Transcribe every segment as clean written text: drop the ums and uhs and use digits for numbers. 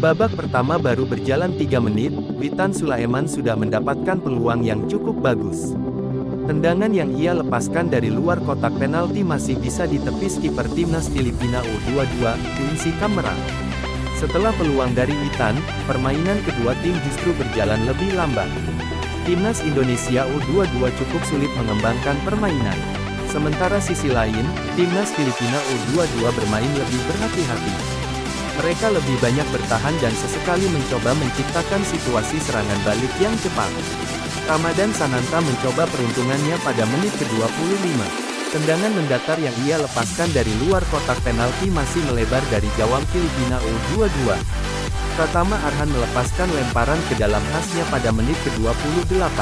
Babak pertama baru berjalan 3 menit, Witan Sulaiman sudah mendapatkan peluang yang cukup bagus. Tendangan yang ia lepaskan dari luar kotak penalti masih bisa ditepis kiper timnas Filipina U22, Quincy Camara. Setelah peluang dari Witan, permainan kedua tim justru berjalan lebih lambat. Timnas Indonesia U22 cukup sulit mengembangkan permainan. Sementara sisi lain, timnas Filipina U22 bermain lebih berhati-hati. Mereka lebih banyak bertahan dan sesekali mencoba menciptakan situasi serangan balik yang cepat. Ramadan Sananta mencoba peruntungannya pada menit ke-25. Tendangan mendatar yang ia lepaskan dari luar kotak penalti masih melebar dari gawang Filipina U22. Pratama Arhan melepaskan lemparan ke dalam tasnya pada menit ke-28.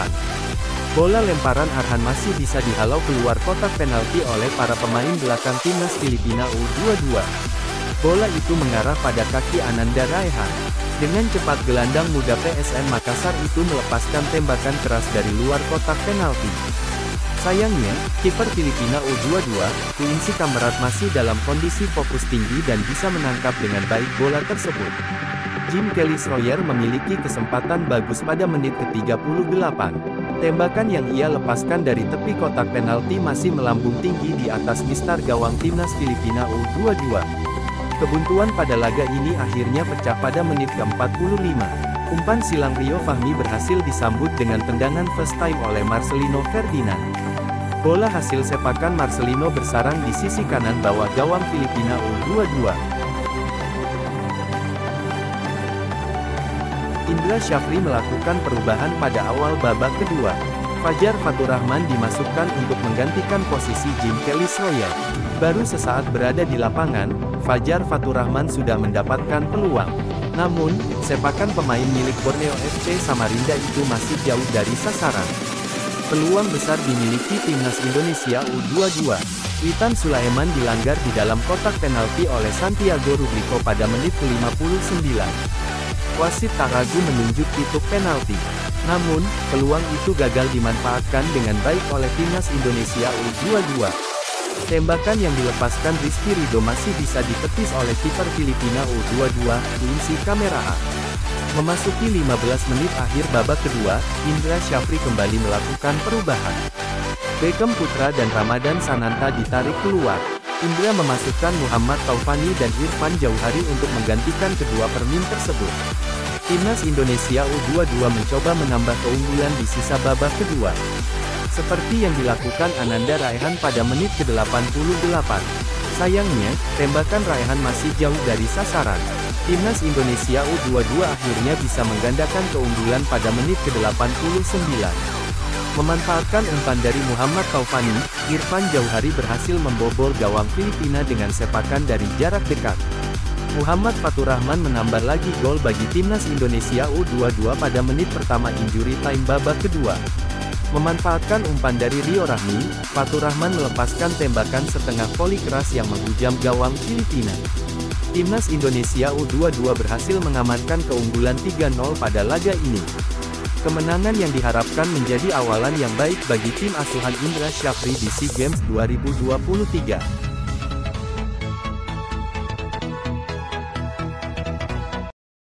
Bola lemparan Arhan masih bisa dihalau keluar kotak penalti oleh para pemain belakang timnas Filipina U22. Bola itu mengarah pada kaki Ananda Raihan. Dengan cepat gelandang muda PSM Makassar itu melepaskan tembakan keras dari luar kotak penalti. Sayangnya, kiper Filipina U22, Quincy Camara masih dalam kondisi fokus tinggi dan bisa menangkap dengan baik bola tersebut. Jim Kelly Sawyer memiliki kesempatan bagus pada menit ke-38. Tembakan yang ia lepaskan dari tepi kotak penalti masih melambung tinggi di atas mistar gawang timnas Filipina U22. Kebuntuan pada laga ini akhirnya pecah pada menit ke-45. Umpan silang Rio Fahmi berhasil disambut dengan tendangan first time oleh Marcelino Ferdinand. Bola hasil sepakan Marcelino bersarang di sisi kanan bawah gawang Filipina U22. Indra Syafri melakukan perubahan pada awal babak kedua. Fajar Faturrahman dimasukkan untuk menggantikan posisi Jim Kelly Sawyer. Baru sesaat berada di lapangan, Fajar Faturrahman sudah mendapatkan peluang. Namun, sepakan pemain milik Borneo FC Samarinda itu masih jauh dari sasaran. Peluang besar dimiliki timnas Indonesia U22. Witan Sulaiman dilanggar di dalam kotak penalti oleh Santiago Rublico pada menit ke-59. Wasit tak ragu menunjuk titik penalti. Namun, peluang itu gagal dimanfaatkan dengan baik oleh timnas Indonesia U22. Tembakan yang dilepaskan Rizky Ridho masih bisa ditepis oleh kiper Filipina U22, Quincy Camara. Memasuki 15 menit akhir babak kedua, Indra Syafri kembali melakukan perubahan. Beckham Putra dan Ramadan Sananta ditarik keluar. Indra memasukkan Muhammad Taufani dan Irfan Jauhari untuk menggantikan kedua permin tersebut. Timnas Indonesia U22 mencoba menambah keunggulan di sisa babak kedua. Seperti yang dilakukan Ananda Raihan pada menit ke-88. Sayangnya, tembakan Raihan masih jauh dari sasaran. Timnas Indonesia U22 akhirnya bisa menggandakan keunggulan pada menit ke-89. Memanfaatkan umpan dari Muhammad Taufani, Irfan Jauhari berhasil membobol gawang Filipina dengan sepakan dari jarak dekat. Muhammad Faturrahman menambah lagi gol bagi timnas Indonesia U22 pada menit pertama injury time babak kedua. Memanfaatkan umpan dari Rio Rahmi, Faturrahman melepaskan tembakan setengah voli keras yang menghujam gawang Filipina. Timnas Indonesia U22 berhasil mengamankan keunggulan 3-0 pada laga ini. Kemenangan yang diharapkan menjadi awalan yang baik bagi tim asuhan Indra Syafri di SEA Games 2023.